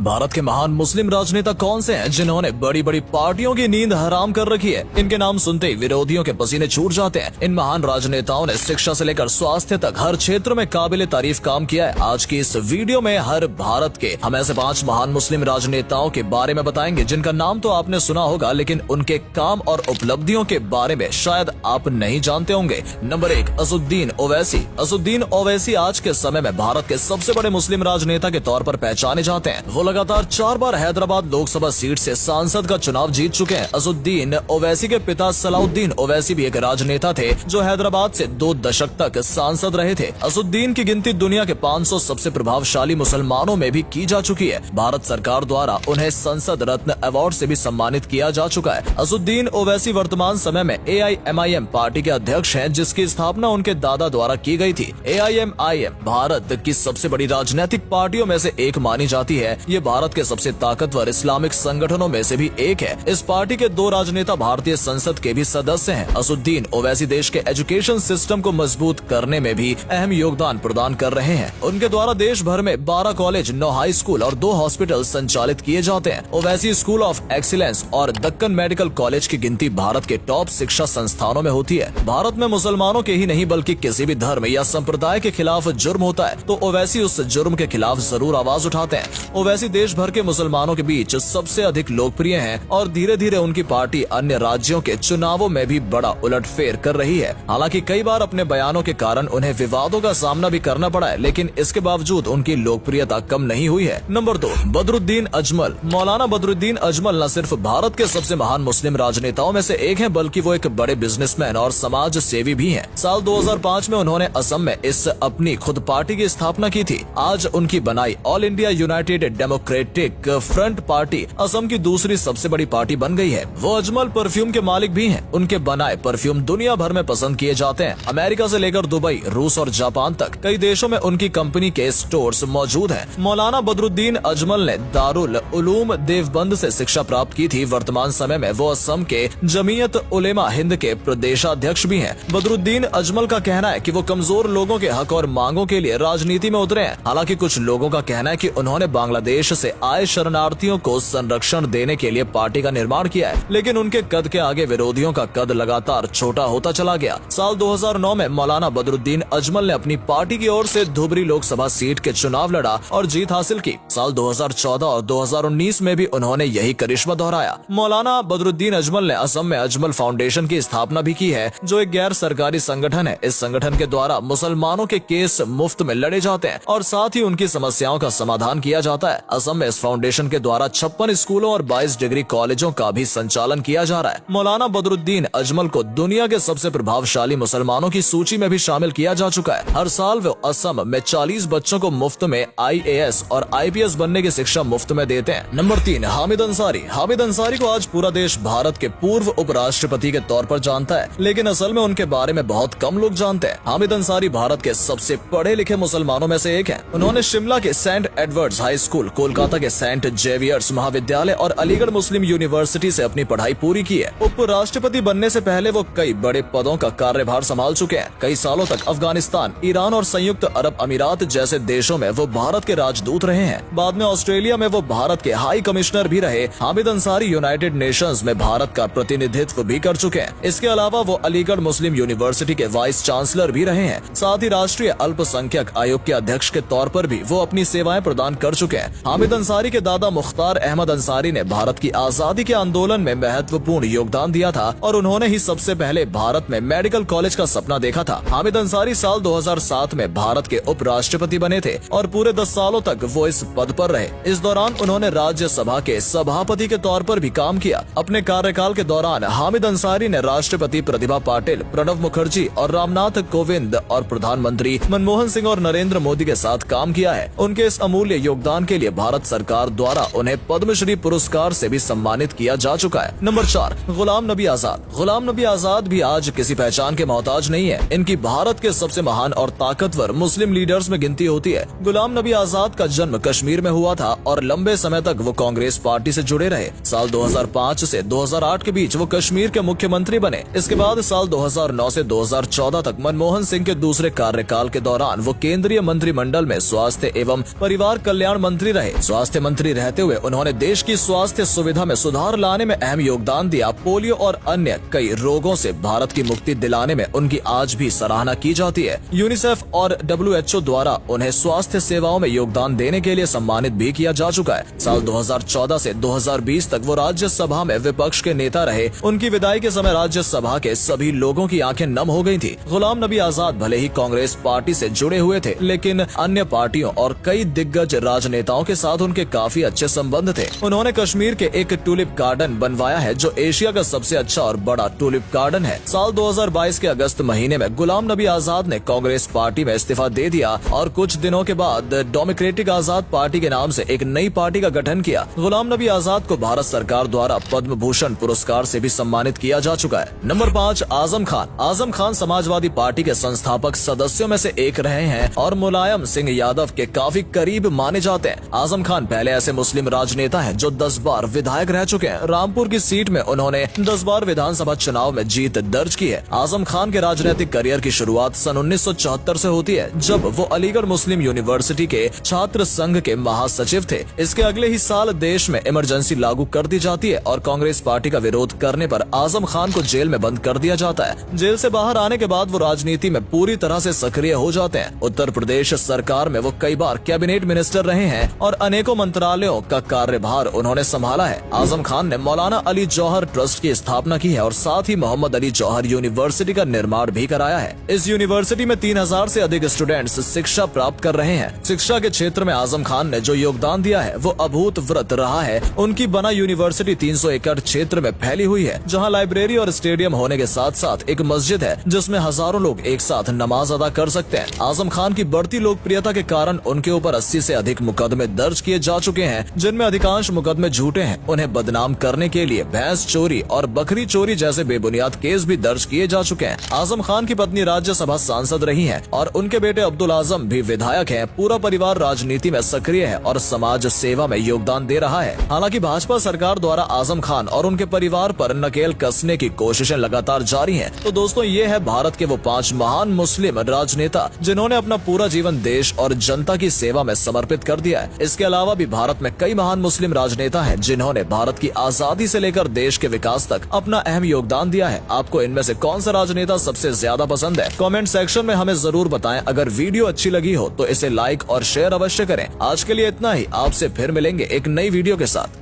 भारत के महान मुस्लिम राजनेता कौन से हैं जिन्होंने बड़ी बड़ी पार्टियों की नींद हराम कर रखी है? इनके नाम सुनते ही विरोधियों के पसीने छूट जाते हैं। इन महान राजनेताओं ने शिक्षा से लेकर स्वास्थ्य तक हर क्षेत्र में काबिले तारीफ काम किया है। आज की इस वीडियो में हर भारत के हम ऐसे 5 महान मुस्लिम राजनेताओं के बारे में बताएंगे जिनका नाम तो आपने सुना होगा, लेकिन उनके काम और उपलब्धियों के बारे में शायद आप नहीं जानते होंगे। नंबर 1, असदुद्दीन ओवैसी। असदुद्दीन ओवैसी आज के समय में भारत के सबसे बड़े मुस्लिम राजनेता के तौर पर पहचाने जाते हैं। वो लगातार 4 बार हैदराबाद लोकसभा सीट से सांसद का चुनाव जीत चुके हैं। असदुद्दीन ओवैसी के पिता सलाउद्दीन ओवैसी भी एक राजनेता थे जो हैदराबाद से 2 दशक तक सांसद रहे थे। असदुद्दीन की गिनती दुनिया के 500 सबसे प्रभावशाली मुसलमानों में भी की जा चुकी है। भारत सरकार द्वारा उन्हें संसद रत्न अवार्ड से भी सम्मानित किया जा चुका है। असदुद्दीन ओवैसी वर्तमान समय में AIMIM पार्टी के अध्यक्ष हैं, जिसकी स्थापना उनके दादा द्वारा की गई थी। AIMIM भारत की सबसे बड़ी राजनीतिक पार्टियों में से एक मानी जाती है। ये भारत के सबसे ताकतवर इस्लामिक संगठनों में से भी एक है। इस पार्टी के 2 राजनेता भारतीय संसद के भी सदस्य हैं। असदुद्दीन ओवैसी देश के एजुकेशन सिस्टम को मजबूत करने में भी अहम योगदान प्रदान कर रहे हैं। उनके द्वारा देश भर में 12 कॉलेज, 9 हाई स्कूल और 2 हॉस्पिटल संचालित किए जाते हैं। ओवैसी स्कूल ऑफ एक्सीलेंस और दक्कन मेडिकल कॉलेज की गिनती भारत के टॉप शिक्षा संस्थानों में होती है। भारत में मुसलमानों के ही नहीं बल्कि किसी भी धर्म या संप्रदाय के खिलाफ जुर्म होता है तो ओवैसी उस जुर्म के खिलाफ जरूर आवाज उठाते हैं। ओवैसी देश भर के मुसलमानों के बीच सबसे अधिक लोकप्रिय हैं और धीरे धीरे उनकी पार्टी अन्य राज्यों के चुनावों में भी बड़ा उलटफेर कर रही है। हालांकि कई बार अपने बयानों के कारण उन्हें विवादों का सामना भी करना पड़ा है, लेकिन इसके बावजूद उनकी लोकप्रियता कम नहीं हुई है। नंबर 2, बदरुद्दीन अजमल। मौलाना बदरुद्दीन अजमल न सिर्फ भारत के सबसे महान मुस्लिम राजनेताओं में से एक हैं, बल्कि वो एक बड़े बिजनेसमैन और समाज सेवी भी हैं। साल 2005 में उन्होंने असम में इस अपनी खुद पार्टी की स्थापना की थी। आज उनकी बनाई all India United democratic front party Assam की दूसरी सबसे बड़ी पार्टी बन गई है। वो अजमल परफ्यूम के मालिक भी हैं। उनके बनाए परफ्यूम दुनिया भर में पसंद किए जाते हैं। अमेरिका से लेकर दुबई, रूस और जापान तक कई देशों में उनकी कंपनी के स्टोर्स मौजूद हैं। मौलाना बदरुद्दीन अजमल ने दारुल उलूम देवबंद से शिक्षा प्राप्त की थी। वर्तमान समय में वो असम के जमीयत उलेमा हिंद के प्रदेशाध्यक्ष भी हैं। बदरुद्दीन अजमल का कहना है कि वो कमजोर लोगों के हक और मांगों के लिए राजनीति में उतरे हैं। हालांकि कुछ लोगों का कहना है कि उन्होंने बांग्लादेश से आए शरणार्थियों को संरक्षण देने के लिए पार्टी का निर्माण किया है, लेकिन उनके कद के आगे विरोधियों का कद लगातार छोटा होता चला गया। साल 2009 में मौलाना बदरुद्दीन अजमल ने अपनी पार्टी की ओर से धुबरी लोकसभा सीट के चुनाव लड़ा और जीत हासिल की। साल 2014 और 2019 में भी उन्होंने यही करिश्मा दोहराया। मौलाना बदरुद्दीन अजमल ने असम में अजमल फाउंडेशन की स्थापना भी की है, जो एक गैर सरकारी संगठन है। इस संगठन के द्वारा मुसलमानों के केस मुफ्त में लड़े जाते हैं और साथ ही उनकी समस्याओं का समाधान किया जाता है। असम में इस फाउंडेशन के द्वारा 56 स्कूलों और 22 डिग्री कॉलेजों का भी संचालन किया जा रहा है। मौलाना बदरुद्दीन अजमल को दुनिया के सबसे प्रभावशाली मुसलमानों की सूची में भी शामिल किया जा चुका है। हर साल वो असम में 40 बच्चों को मुफ्त में IAS और IPS बनने की शिक्षा मुफ्त में देते हैं। नंबर 3, हामिद अंसारी। हामिद अंसारी को आज पूरा देश भारत के पूर्व उपराष्ट्रपति के तौर पर जानता है, लेकिन असल में उनके बारे में बहुत कम लोग जानते हैं। हामिद अंसारी भारत के सबसे पढ़े लिखे मुसलमानों में से एक हैं। उन्होंने शिमला के saint Edward's high school, Kolkata के सेंट जेवियर्स महाविद्यालय और अलीगढ़ मुस्लिम यूनिवर्सिटी से अपनी पढ़ाई पूरी की है। उपराष्ट्रपति बनने से पहले वो कई बड़े पदों का कार्यभार संभाल चुके हैं। कई सालों तक अफगानिस्तान, ईरान और संयुक्त अरब अमीरात जैसे देशों में वो भारत के राजदूत रहे हैं। बाद में ऑस्ट्रेलिया में वो भारत के हाई कमिश्नर भी रहे। हामिद अंसारी यूनाइटेड नेशंस में भारत का प्रतिनिधित्व भी कर चुके हैं। इसके अलावा वो अलीगढ़ मुस्लिम यूनिवर्सिटी के वाइस चांसलर भी रहे हैं। साथ ही राष्ट्रीय अल्पसंख्यक आयोग के अध्यक्ष के तौर पर भी वो अपनी सेवाएं प्रदान कर चुके हैं। हामिद अंसारी के दादा मुख्तार अहमद अंसारी ने भारत की आजादी के आंदोलन में महत्वपूर्ण योगदान दिया था और उन्होंने ही सबसे पहले भारत में मेडिकल कॉलेज का सपना देखा था। हामिद अंसारी साल 2007 में भारत के उपराष्ट्रपति बने थे और पूरे 10 सालों तक वो इस पद पर रहे। इस दौरान उन्होंने राज्यसभा के सभापति के तौर पर भी काम किया। अपने कार्यकाल के दौरान हामिद अंसारी ने राष्ट्रपति प्रतिभा पाटिल, प्रणब मुखर्जी और रामनाथ कोविंद और प्रधानमंत्री मनमोहन सिंह और नरेंद्र मोदी के साथ काम किया है। उनके इस अमूल्य योगदान के लिए भारत सरकार द्वारा उन्हें पद्मश्री पुरस्कार से भी सम्मानित किया जा चुका है। नंबर 4, गुलाम नबी आजाद। गुलाम नबी आजाद भी आज किसी पहचान के मोहताज नहीं है। इनकी भारत के सबसे महान और ताकतवर मुस्लिम लीडर्स में गिनती होती है। गुलाम नबी आजाद का जन्म कश्मीर में हुआ था और लंबे समय तक वो कांग्रेस पार्टी से जुड़े रहे। साल 2005 से 2008 के बीच वो कश्मीर के मुख्यमंत्री बने। इसके बाद साल 2009 से 2014 तक मनमोहन सिंह के दूसरे कार्यकाल के दौरान वो केंद्रीय मंत्रिमंडल में स्वास्थ्य एवं परिवार कल्याण मंत्री रहे। रहे। स्वास्थ्य मंत्री रहते हुए उन्होंने देश की स्वास्थ्य सुविधा में सुधार लाने में अहम योगदान दिया। पोलियो और अन्य कई रोगों से भारत की मुक्ति दिलाने में उनकी आज भी सराहना की जाती है। यूनिसेफ और WHO द्वारा उन्हें स्वास्थ्य सेवाओं में योगदान देने के लिए सम्मानित भी किया जा चुका है। साल 2014 से 2020 तक वो राज्यसभा में विपक्ष के नेता रहे। उनकी विदाई के समय राज्यसभा के सभी लोगों की आंखें नम हो गई थी। गुलाम नबी आजाद भले ही कांग्रेस पार्टी से जुड़े हुए थे, लेकिन अन्य पार्टियों और कई दिग्गज राजनेताओं के साथ उनके काफी अच्छे संबंध थे। उन्होंने कश्मीर के एक टूलिप गार्डन बनवाया है, जो एशिया का सबसे अच्छा और बड़ा टूलिप गार्डन है। साल 2022 के अगस्त महीने में गुलाम नबी आजाद ने कांग्रेस पार्टी में इस्तीफा दे दिया और कुछ दिनों के बाद डेमोक्रेटिक आजाद पार्टी के नाम से एक नई पार्टी का गठन किया। गुलाम नबी आजाद को भारत सरकार द्वारा पद्म भूषण पुरस्कार से भी सम्मानित किया जा चुका है। नंबर 5, आजम खान। आजम खान समाजवादी पार्टी के संस्थापक सदस्यों में से एक रहे हैं और मुलायम सिंह यादव के काफी करीब माने जाते हैं। आजम खान पहले ऐसे मुस्लिम राजनेता हैं जो 10 बार विधायक रह चुके हैं। रामपुर की सीट में उन्होंने 10 बार विधानसभा चुनाव में जीत दर्ज की है। आजम खान के राजनीतिक करियर की शुरुआत सन 1974 से होती है, जब वो अलीगढ़ मुस्लिम यूनिवर्सिटी के छात्र संघ के महासचिव थे। इसके अगले ही साल देश में इमरजेंसी लागू कर दी जाती है और कांग्रेस पार्टी का विरोध करने पर आजम खान को जेल में बंद कर दिया जाता है। जेल से बाहर आने के बाद वो राजनीति में पूरी तरह से सक्रिय हो जाते हैं। उत्तर प्रदेश सरकार में वो कई बार कैबिनेट मिनिस्टर रहे हैं और अनेकों मंत्रालयों का कार्यभार उन्होंने संभाला है। आजम खान ने मौलाना अली जौहर ट्रस्ट की स्थापना की है और साथ ही मोहम्मद अली जौहर यूनिवर्सिटी का निर्माण भी कराया है। इस यूनिवर्सिटी में 3000 से अधिक स्टूडेंट्स शिक्षा प्राप्त कर रहे हैं। शिक्षा के क्षेत्र में आजम खान ने जो योगदान दिया है वो अभूतपूर्व रहा है। उनकी बना यूनिवर्सिटी 300 एकड़ क्षेत्र में फैली हुई है, जहां लाइब्रेरी और स्टेडियम होने के साथ साथ एक मस्जिद है जिसमें हजारों लोग एक साथ नमाज अदा कर सकते हैं। आजम खान की बढ़ती लोकप्रियता के कारण उनके ऊपर 80 से अधिक मुकदमे दर्ज किए जा चुके हैं, जिनमें अधिकांश मुकदमे झूठे हैं। उन्हें बदनाम करने के लिए भैंस चोरी और बकरी चोरी जैसे बेबुनियाद केस भी दर्ज किए जा चुके हैं। आजम खान की पत्नी राज्यसभा सांसद रही हैं और उनके बेटे अब्दुल आजम भी विधायक हैं। पूरा परिवार राजनीति में सक्रिय है और समाज सेवा में योगदान दे रहा है। हालांकि भाजपा सरकार द्वारा आजम खान और उनके परिवार पर नकेल कसने की कोशिशें लगातार जारी हैं। तो दोस्तों, ये है भारत के वो 5 महान मुस्लिम राजनेता जिन्होंने अपना पूरा जीवन देश और जनता की सेवा में समर्पित कर दिया है। इसके अलावा भी भारत में कई महान मुस्लिम राजनेता हैं जिन्होंने भारत की आजादी से लेकर देश के विकास तक अपना अहम योगदान दिया है। आपको इनमें से कौन सा राजनेता सबसे ज्यादा पसंद है? कमेंट सेक्शन में हमें जरूर बताएं। अगर वीडियो अच्छी लगी हो तो इसे लाइक और शेयर अवश्य करें। आज के लिए इतना ही। आपसे फिर मिलेंगे एक नई वीडियो के साथ।